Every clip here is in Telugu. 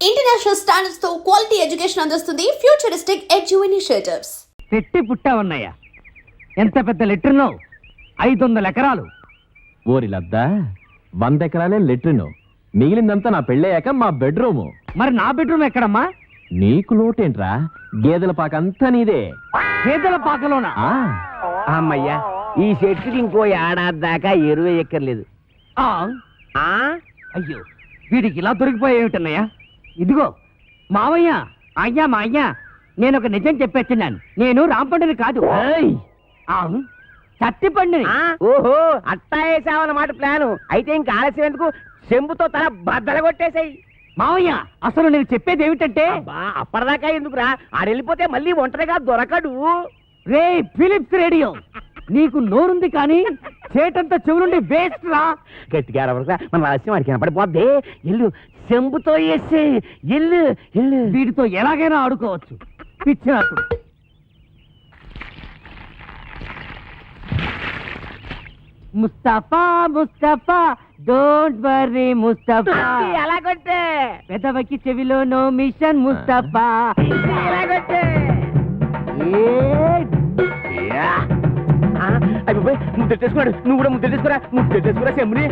ఇంటర్నేషనల్ స్టాండర్డ్స్ తో క్వాలిటీ ఎడ్యుకేషన్ అందిస్తుంది ఫ్యూచరిస్టిక్ ఎడ్యు ఇనిషియేటివ్స్. పెట్టి పుట్టావన్నయ్య. ఎంత పెద్ద లెట్రినో, 500 ఎకరాలు. ఓరి లద్దా, 100 ఎకరాలే లెట్రిను, మిగిలిందంతా నా పెళ్ళయ్యాక మా బెడ్రూము. మరి నా బెడ్రూమ్ ఎక్కడమ్మా? నీకు లోటేంట్రా, గేదెల పాకంతా నీదే. గేదెల పాకలోనా? అమ్మయ్యా, ఈ చెట్టుకి ఇంకో ఏడాది దాకా ఎరువు ఎక్కర్లేదు. అయ్యో, వీడికి ఇలా దొరికిపోయేమిటన్నయ్య. ఇదిగో మావయ్య, అయ్యా మా అయ్యా, నేను ఒక నిజం చెప్పేస్తున్నాను. నేను రాంపండుని కాదు, చత్తిపండుని. ఓహో, అట్టా వేసావన్నమాట ప్లాను. అయితే ఇంకా ఆలస్యం ఎందుకు, చెంబుతో తల బద్దలు కొట్టేసాయి. మావయ్య, అసలు నేను చెప్పేది ఏమిటంటే, అప్పటిదాకా ఎందుకురా, ఆడెళ్ళిపోతే మళ్ళీ ఒంటరిగా దొరకడు. రే ఫిలిప్స్ రేడియో, నీకు నోరుంది కానీ చేటంతా చెవులుండి వేస్ట్ రా. గట్టిగా అరవరా, మన రహస్యం వాడికి కనపడిపోద్ది. ఎల్లు, చెంబుతో వేసే, ఎల్లు ఎల్లు. వీడితో ఎలాగైనా ఆడుకోవచ్చు. పిచ్చి నాకు. Mustafa Mustafa, don't worry Mustafa. ఎలా కొట్టే, పెదవకి చెవిలో నో మిషన్ ముస్తఫా. ఎలా కొట్టే. ముద్ద తెచ్చుకున్నాడు, నువ్వు కూడా ముద్ద తీసుకురా. ముద్ద తెచ్చుకురా చెంబుని.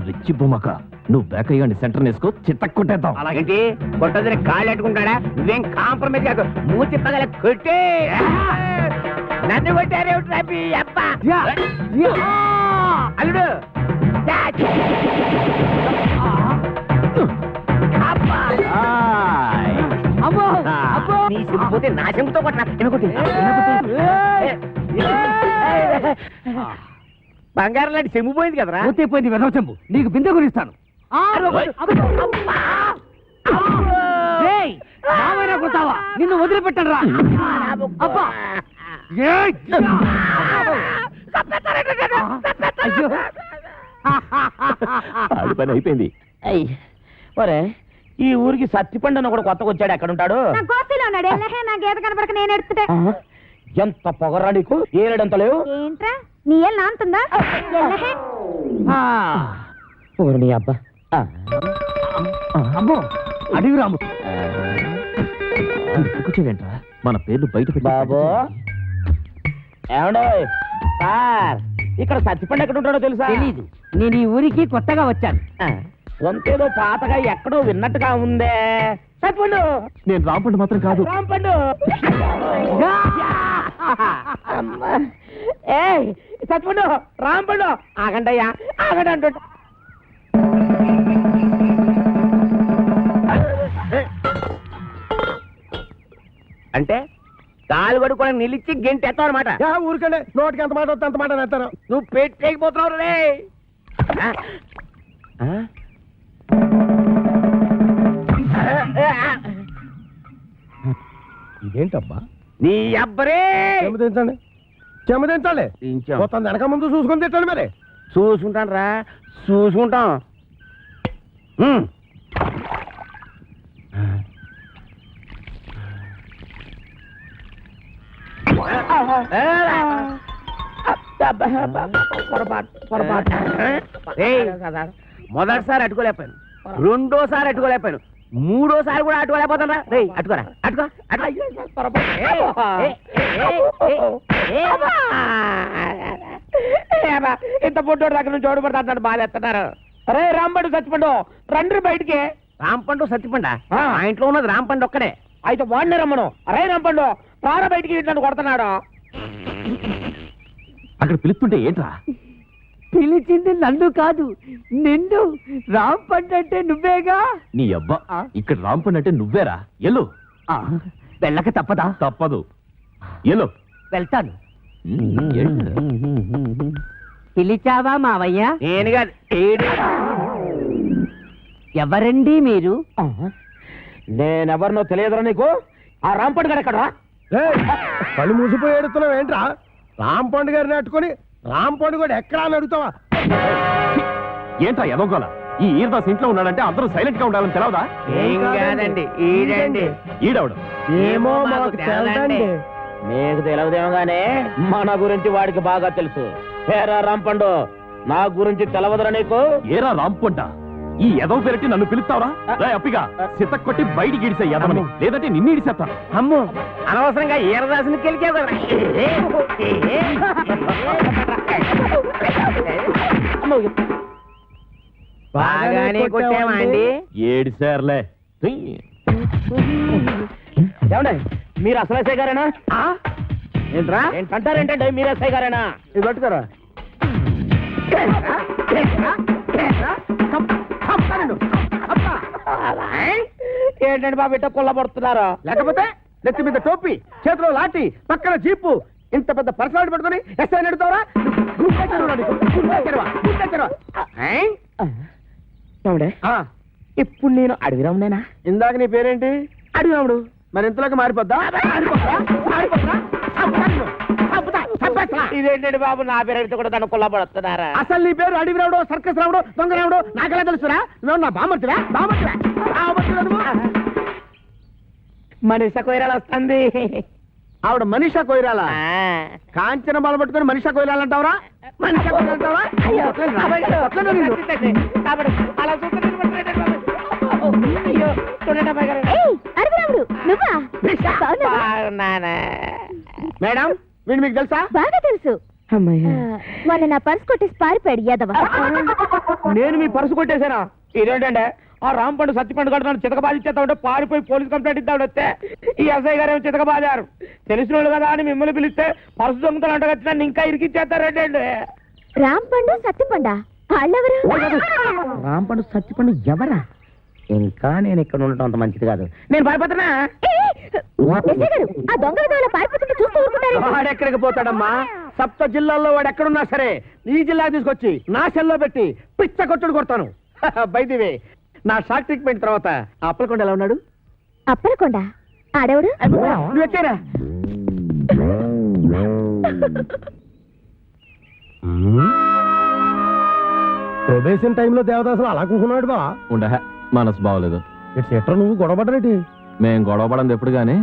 రిచ్చి బొమ్మక, నువ్వు బ్యాక్ అయ్యండి, సెంటర్ వేసుకో, చిత్తకు కొట్టేద్దాం. అలాగేంటి, కొట్టదని కాళ్ళు అట్టుకుంటాడా? నువ్వేం కాంప్రమైజ్ కాదు, మూతి పగల కొట్టే. నన్ను కొట్టారేమిటి అబ్బా. అల్లుడు పోతే నా చెంపుతో కొట్టినా బంగారం లాంటి చెంబు పోయింది కదరా. పోయింది వెదవ చెంబు, నీకు బిందె గురిస్తాను. కొడతావా? నిన్ను వదిలిపెట్టను రా. అబ్బా, ఆడి పని అయిపోయింది. ఒరే, ఈ ఊరికి సత్తిపండు అని ఒకడు కొత్తగా వచ్చాడు. ఎక్కడ ఉంటాడు? ఎంత పొగరా నీకు, ఏడంత లేవు. నీ ఏం నాంతుందా? నీ అబ్బా. అమ్మో, అడివి రాము. కూర్చోవేంట్రా, మన పేర్లు బయట బాబు. ఏమండో సార్, ఇక్కడ సత్తిపండు ఎక్కడ ఉంటాడో తెలుసా? తెలీదు, నేను ఈ ఊరికి కొత్తగా వచ్చాను. వంతేదో పాతగా ఎక్కడో విన్నట్టుగా ఉందే. సత్తిపండు. నేను రాంపండు మాత్రం కాదు. రాంపండు. ఏ సత్తిపండు, రాంపండు. ఆగండయ్యా, ఆగండి అంటు. అంటే కాలు కడుక్కోవడం నిలిచి గెంటి ఎత్తావు అనమాట. ఊరికండి, నోటికి ఎంత మాట వస్తే అంత మాట నేస్తాను. నువ్వు పెట్టేకపోతున్నావు రే. ఇదేంటబ్బా? నీ అబ్బరే. చెమదించండి, చెమదించాలి. మొత్తం వెనక ముందు చూసుకొని తిట్టండి. మరి చూసుకుంటాను రా, చూసుకుంటాం. మొదటిసారి అట్టుకోలేకపోయాను, రెండోసారి అట్టుకోలేకపోయాను, మూడోసారి కూడా అట్టుకోలేకపోతాను రా. రే అట్టుకోరా, అట్టుకో. ఇంత పొట్టోడు దగ్గర నుంచి ఓడిపడతాడు, బాగా ఎత్తున్నారు. అరే రాంపండు సత్తిపండు రండి బయటికి. రాంపండు సత్తిపండు ఆ ఇంట్లో ఉన్నది రాంపండు ఒక్కడే. అయితే వాడిని రమ్మను. అరే రాంపండు ప్రాణ బయటికి ఇట్లా కొడుతున్నాడు. అక్కడ పిలుస్తుంటే ఏంట్రా? పిలిచింది నన్ను కాదు, నిన్ను. రాంపండు అంటే నువ్వేగా. నీ అబ్బా, ఇక్కడ రాంపండు అంటే నువ్వేరా. ఎల్లు. వెళ్ళక తప్పదా? తప్పదు, ఎల్లు. వెళ్తాను. పిలిచావా మావయ్య? నేను కాదు. ఎవరండి మీరు? నేనెవరినో తెలియదురా నీకు. ఆ రాంపండు గారు ఎక్కడా? కళ్ళు మూసిపోయి ఏడుతున్నావు ఏంట్రా? రాంపండు గారిని అట్టుకొని రాంపండు కూడా ఎక్కడా అని అడుగుతావా? ఏంట్రా ఎదోగోల? ఈ ఈరదాస్ ఇంట్లో ఉన్నాడంటే అందరూ సైలెంట్ గా ఉండాలని తెలవదా? ఏం కాదండి, ఈడండి. ఈడవడు ఏమో మాకు తెలదండి. నీకు తెలియదేమో గానే మన గురించి వాడికి బాగా తెలుసు. ఏరా రాంపండు, నా గురించి తెలవదురా నీకు? ఏరా రాంపంట, ఈ ఎదవ పెరటి నన్ను పిలుస్తావరా రా అప్పిగా సిత కొట్టి బయటికి ఇడిసే ఎదవని లేదంటే నిన్ను ఇడిసేస్తాను. అమ్ము అనవసరంగా ఈరదాసుని కెలికే బాగానే కొట్టామా అండి? ఏడిసార్లే. ఏమండి మీరు అసలు ఎస్ఐ గారేనా? ఏంట్రా ఏంటంటారేంటండి మీరు ఎస్ఐ గారేనా? ఇది పట్టుకోరా. ఏంటండి బాబు ఇట్ట కొల్లబడుతున్నారు? లేకపోతే నెత్తి మీద టోపీ, చేతిలో లాఠీ, పక్కన జీపు, ఇంత పెద్ద పర్సనాలిటీ పట్టుకొని ఎస్ఐ నడుతావరా? ఇప్పుడు నేను అడవిరామునేనా? ఇందాక నీ పేరేంటి? అడవిరాముడు. మరి ఇంతలోకి మారిపోద్దా? ఇదేంటండి బాబు నా పేరు కూడా దాన్ని కొల్లబడుతున్నారా? అసలు నీ పేరు అడవి రావుడు, సర్కస్ రావుడు, దొంగ రావుడు నాకెలా తెలుసురా? నువ్వు నా బామర్తివా? మనీషా కొయిరాల వస్తుంది. ఆవిడ మనీషా కొయిరాల? కాంచన బాల పట్టుకుని మనీషా కొయిరాలు అంటావరా? మనీషా కొయిరాలు అంటావరా? మేడం వీడు మీకు తెలుసా? బాగా తెలుసు. మొన్న నా పర్స్ కొట్టేసి పారిపోయాడు యాదవ. నేను మీ పర్సు కొట్టేశానా? ఇదేంటంటే ఆ రాంపండు సత్తిపండు గడు నన్ను చితకబాజీ చేస్తా ఉంటే పారిపోయి పోలీస్ కంప్లైంట్ ఇద్దాడు వస్తే ఈ ఎస్ఐ గారు ఏమో చితకబాజారు. తెలిసిన వాళ్ళు కదా అని మిమ్మల్ని పిలిస్తే పర్సు దొంగతలు అంటగచ్చి నన్ను ఇంకా ఇరికిచ్చేస్తారేంటండి. రాంపండు సత్తిపండా వాళ్ళెవరు? రాంపండు సత్తిపండు ఎవరా? ఇంకా నేను ఇక్కడ ఉండటం అంత మంచిది కాదు. నేను పారిపోతున్నా. ఆ దొంగ పారిపోతుంటే చూస్తూ ఊరుకుంటారు. వాడెక్కడికి పోతాడమ్మా? సప్త జిల్లాల్లో వాడు ఎక్కడున్నా సరే ఈ జిల్లా తీసుకొచ్చి నా సెల్లో పెట్టి పిచ్చ కొట్టుడు కొడతాను. బైదివే నా షాక్ ట్రీట్మెంట్ తర్వాత అప్పలకొండ ఎలా ఉన్నాడు? అప్పలకొండ ఆడెవడు? నువ్వు వచ్చారా? ప్రొబేషన్ టైంలో దేవదాసులు అలా కూకున్నాడు బా. ఉండ మనసు బాగోలేదు. ఎట్రా నువ్వు గొడవపడరేటి? మేం గొడవపడింది ఎప్పుడు గానీ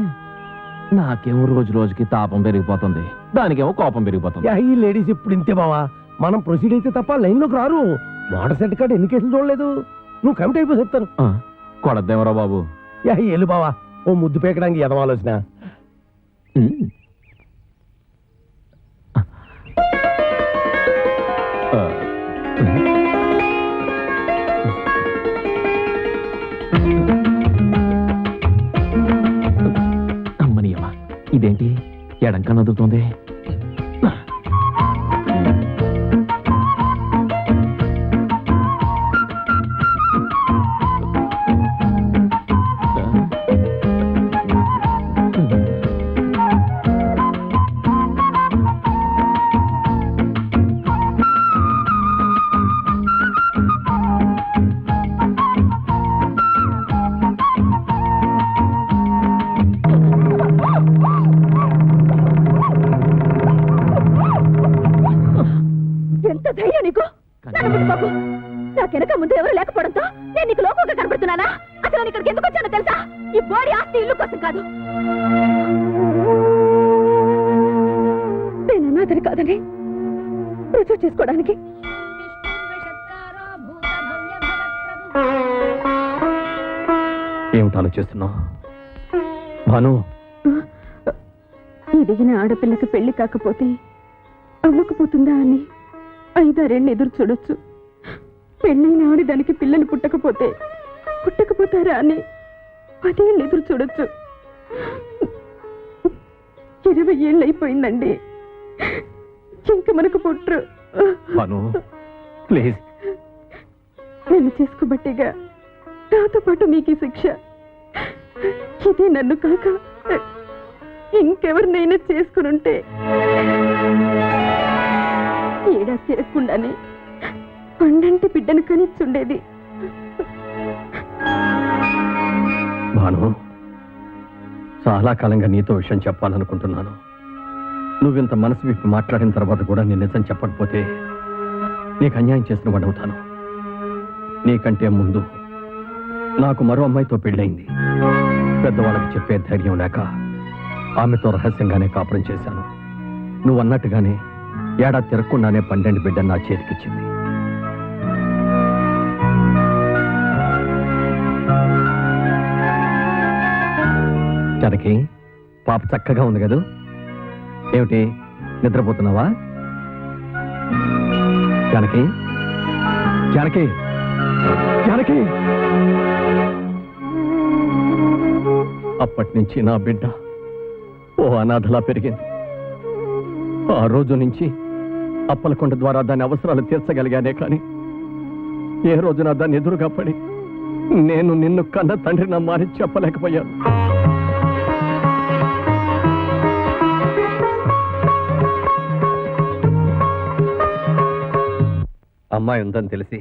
నాకేమో రోజు రోజుకి తాపం పెరిగిపోతుంది, దానికేమో కోపం పెరిగిపోతుంది. ఈ లేడీస్ ఇప్పుడు ఇంతే బావా. మనం ప్రొసీడ్ అయితే తప్ప లైన్ లోకి రారు. మోటార్ సెట్ కార్డు ఎన్ని కేసులు చూడలేదు. నువ్వు కమిట్ అయిపో చెప్తాను. కొడద్దేమరా బాబు. ఎల్లు బావా, ఓ ముద్దు పేకడానికి ఎదవాలోసిన. అమ్మనియమ్మా, ఇదేంటి ఎడంకా నదులుతోంది? ఎంత ధైర్యం నీకు? బాబు నాకెనక ముందు ఎవరు లేకపోవడంతో నేను నీకు లోపంగా కనబడుతున్నానా? అసలు నేను ఇక్కడికి ఎందుకు వచ్చానో తెలుసా? ఈ బోడి ఆస్తి ఇల్లు కోసం కాదు. నేను అనాథని కాదని రుజువు చేసుకోవడానికి. ఏమిటి ఆలోచిస్తున్నావు భాను? ఎదిగిన ఆడపిల్లకి పెళ్లి కాకపోతే అవ్వకపోతుందా అని 5-6 ఏళ్ళు ఎదురు చూడొచ్చు. పెళ్ళైన ఆడదానికి పిల్లలు పుట్టకపోతారా అని 10 ఏళ్ళు ఎదురు చూడొచ్చు. 20 ఏళ్ళు అయిపోయిందండి. ఇంక మనకు పుట్టరు. భాను ప్లీజ్. నన్ను చేసుకోబట్టిగా నాతో పాటు మీకు ఈ శిక్ష. ఇదే నన్ను కాక ఇంకెవరినైనా చేసుకునుంటే ఏడా తిరగకుండానే పండంటి బిడ్డను కనిచ్చుండేది. భాను, చాలా కాలంగా నీతో విషయం చెప్పాలనుకుంటున్నాను. నువ్వింత మనసు విప్పి మాట్లాడిన తర్వాత కూడా నేను నిజం చెప్పకపోతే నీకు అన్యాయం చేసిన వాడు అవుతాను. నీకంటే ముందు నాకు మరో అమ్మాయితో పెళ్ళయింది. పెద్దవాళ్ళకి చెప్పే ధైర్యం లేక ఆమెతో రహస్యంగానే కాపురం చేశాను. నువ్వు అన్నట్టుగానే ఏడాది తిరగకుండానే 12 బిడ్డ నా చేతికిచ్చింది. జానకి పాప చక్కగా ఉంది కదూ? ఏమిటి నిద్రపోతున్నావా? జానకి జానకి జానకి అప్పటి నుంచి నా బిడ్డ ఓ అనాథలా పెరిగింది. ఆ రోజు నుంచి అప్పలకొండ ద్వారా దాని అవసరాలు తీర్చగలిగానే కానీ ఏ రోజున దాన్ని ఎదురుగా పడి నేను నిన్ను కన్న తండ్రి నమ్మని చెప్పలేకపోయాను. అమ్మాయి ఉందని తెలిసి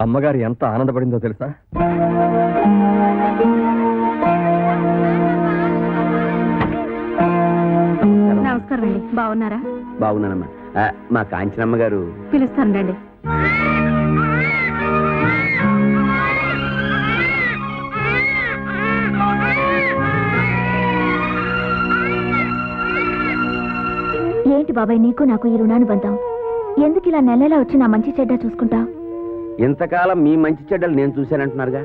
అమ్మగారు ఎంత ఆనందపడిందో తెలుసా? నమస్కారం అండి, బాగున్నారా? బాగున్నానమ్మా. మా కాంచనమ్మ గారు పిలుస్తాను రండి. ఏంటి బాబాయ్ నీకు నాకు ఈ రుణానుబంధం? ఎందుకు ఇలా నెలలా వచ్చి నా మంచి చెడ్డ చూసుకుంటా? ఇంతకాలం మీ మంచి చెడ్డలు నేను చూశానంటున్నారుగా,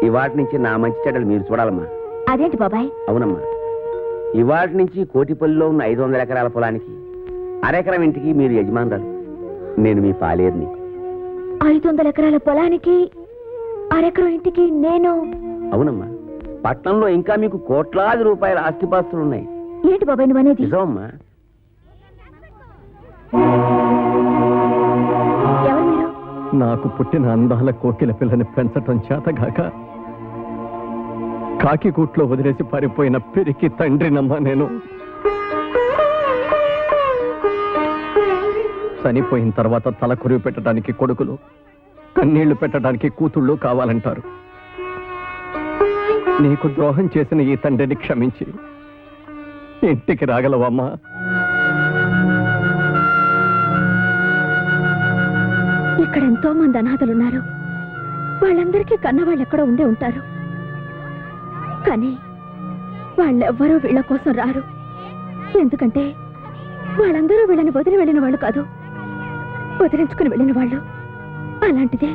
ఇవాటి నుంచి నా మంచి చెడ్డలు మీరు చూడాలమ్మా. అదేంటి బాబాయ్? అవునమ్మా, ఇవాటి నుంచి కోటిపల్లిలో ఉన్న 500 ఎకరాల పొలానికి అరెకరం ఇంటికి మీరు యజమానురాలు, నేను మీ పాలేరుని. 500 ఎకరాల పొలానికి అరెకరం ఇంటికి నేను? అవునమ్మా, పట్నంలో ఇంకా మీకు కోట్లాది రూపాయల ఆస్తిపాస్తులు ఉన్నాయి. ఏంటి బాబాయ్ నువ్వు అనేది? నిజమమ్మా. ఎవరు మీరు? నాకు పుట్టిన అందాల కోకిల పిల్లని పెంచటం చేతగాక కాకి కూట్లో వదిలేసి పారిపోయిన పెరికి తండ్రినమ్మా నేను. చనిపోయిన తర్వాత తల కొరివి పెట్టడానికి కొడుకులు, కన్నీళ్లు పెట్టడానికి కూతుళ్ళు కావాలంటారు. నీకు ద్రోహం చేసిన ఈ తండ్రిని క్షమించి ఇంటికి రాగలవమ్మా? ఇక్కడ ఎంతో మంది అనాథలున్నారు. వాళ్ళందరికీ కన్నవాళ్ళు ఎక్కడో ఉండే ఉంటారు. కానీ వాళ్ళెవ్వరూ వీళ్ళ కోసం రారు. ఎందుకంటే వాళ్ళందరూ వీళ్ళని వదిలి వెళ్ళిన వాళ్ళు కాదు, వదిలించుకుని వెళ్ళిన వాళ్ళు. అలాంటిదే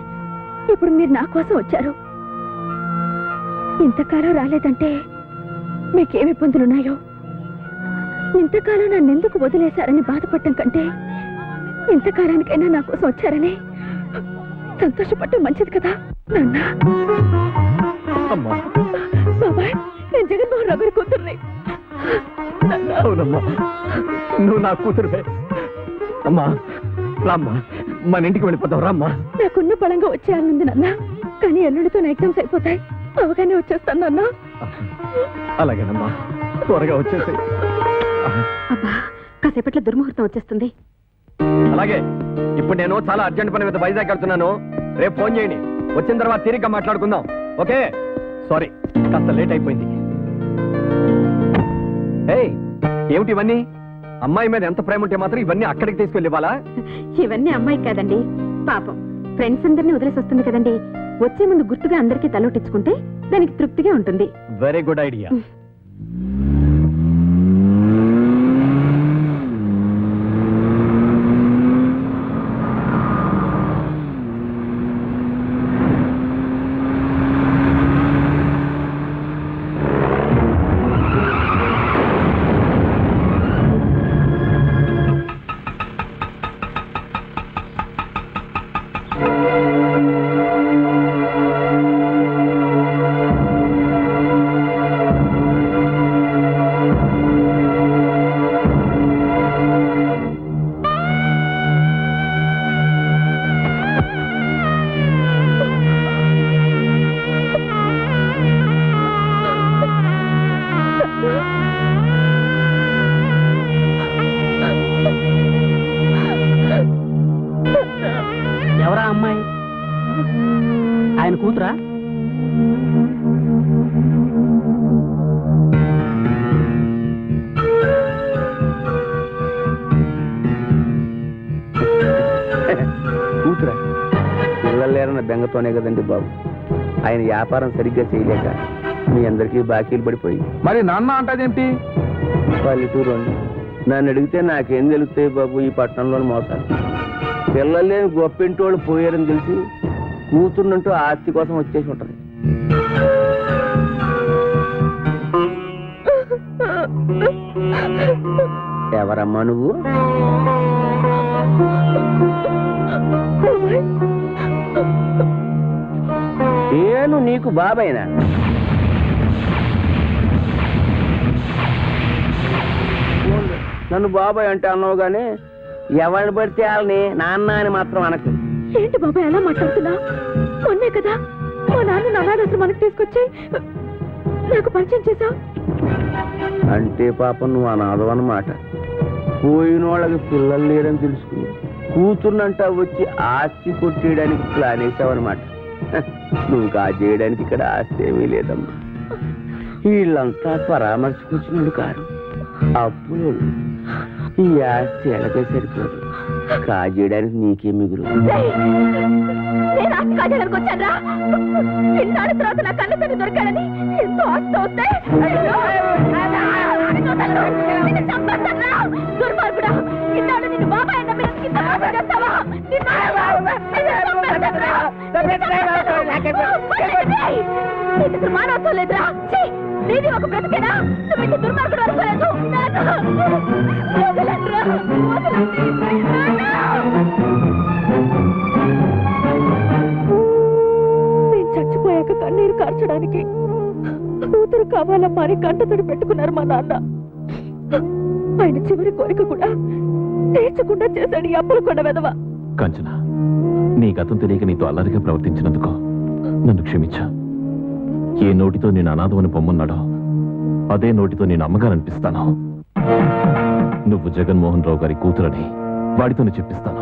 ఇప్పుడు మీరు నా కోసం వచ్చారు. ఇంతకాలం రాలేదంటే మీకేమి ఇబ్బందులున్నాయో, ఇంతకాలం నన్నెందుకు వదిలేశారని బాధపడటం కంటే ఇంతకాలానికైనా నా కోసం వచ్చారని సంతోషపడటం మంచిది కదా నాన్న. అమ్మా, బాబాయ్, నేను జగన్మోహన్ రావు గారి కూతుర్ని. అవునమ్మా, నువ్వు నా కూతురువే. అమ్మా రామ్మా, మన ఇంటికి వెళ్ళిపోతావు. రామ్మా. నాకున్న బలంగా వచ్చేయాలనుంది నాన్న, కానీ ఎల్లుండితో నా ఎగ్జామ్స్ అయిపోతాయి. అవగానే వచ్చేస్తాను నాన్న. అలాగేనమ్మా, త్వరగా వచ్చేసి. అబ్బా, కాసేపట్లో దుర్ముహూర్తం వచ్చేస్తుంది. అలాగే, ఇప్పుడు నేను చాలా అర్జెంట్ పని మీద వైజాగ్ వెళ్తున్నాను. రేపు ఫోన్ చేయండి, వచ్చిన తర్వాత తీరిగ్గా మాట్లాడుకుందాం. ఓకే? సారీ, కాస్త లేట్ అయిపోయింది. ఏయ్, ఏమిటి ఇవన్నీ? అమ్మాయి మీద ఎంత ప్రేమ ఉంటే మాత్రం ఇవన్నీ అక్కడికి తీసుకెళ్ళి ఇవ్వాలా? ఇవన్నీ అమ్మాయి కాదండి, పాపం ఫ్రెండ్స్ అందరినీ వదిలేసి వస్తుంది కదండి. వచ్చే ముందు గుర్తుగా అందరికీ తలోటించుకుంటే దానికి తృప్తిగా ఉంటుంది. Very good idea. ఎవరా అమ్మాయి? ఆయన కూతురా? కూతురా? పిల్లలు లేరన్న బెంగతోనే కదండి బాబు. ఆయన వ్యాపారం సరిగ్గా చేయలేక మీ అందరికీ బాకీలు పడిపోయి. మరి నాన్న అంటదేంటి? పల్లెటూరు అండి. నన్ను అడిగితే నాకేం తెలుస్తాయి బాబు ఈ పట్టణంలోని మోసాలు. పిల్లలు లేని గొప్పింటి వాళ్ళు పోయారని తెలిసి కూతురునంటూ ఆస్తి కోసం వచ్చేసి ఉంటది. ఎవరమ్మా నువ్వు? నేను నీకు బాబాయినా? నన్ను బాబాయ్ అంటే అన్నావు గానీ ఎవరిని పడితే వాళ్ళని నాన్న అని మాత్రం అనకు. ఏంటి బాబాయ్ ఎలా మాట్లాడుతున్నా? మొన్నే కదా మా నాన్న అనాథాశ్రమానికి తీసుకొచ్చి నాకు పరిచయం చేశావు. అంటే పాపం నువ్వు అనాథం అన్నమాట. పోయిన వాళ్ళకి పిల్లలు లేరని తెలుసుకుని కూతుర్నంటా వచ్చి ఆస్తి కొట్టేయడానికి ప్లాన్ వేసావన్నమాట. నువ్వు కాజేయడానికి ఇక్కడ ఆస్తి ఏమీ లేదమ్మా. వీళ్ళంతా పరామర్శకొచ్చినోళ్ళు కారు, అప్పులు. ఈ ఆస్తి ఎలాగే సరిపోదు, కాజేయడానికి నీకే మిగులు. నేను ఆస్తి కాజేయడానికి వచ్చాను. ఇన్నాళ్ళ తర్వాత నా కళ్ళ తండ్రి దొరికాడని ఎంతో ఆస్తి వస్తే దుర్మార్గుడా, ఇన్నాళ్ళు నిన్ను బాబాయ్ అన్న మీద కింద మోసం చేస్తావా? మానవత్వం లేదురా. నీది ఒక బ్రతికేనా? నువ్వు ఇంత దుర్మార్గుడు అనుకోలేదు. నేను చచ్చిపోయాక కన్నీరు కార్చడానికి కూతురు కావాలమ్మా అని కంటతడి పెట్టుకున్నారు మా నాన్న. ఆయన చివరి కోరిక కూడా తీర్చకుండా చేశాడు ఈ అప్పులు కొండ వెదవ. కంచన, నీ గతం తెలియక నీతో అల్లరిగా ప్రవర్తించినందుకు నన్ను క్షమించా. ఏ నోటితో నేను అనాథమని పొమ్మన్నాడో అదే నోటితో నేను అమ్మగారనిపిస్తాను. నువ్వు జగన్మోహన్ రావు గారి కూతురని వాడితోనే చెప్పిస్తాను.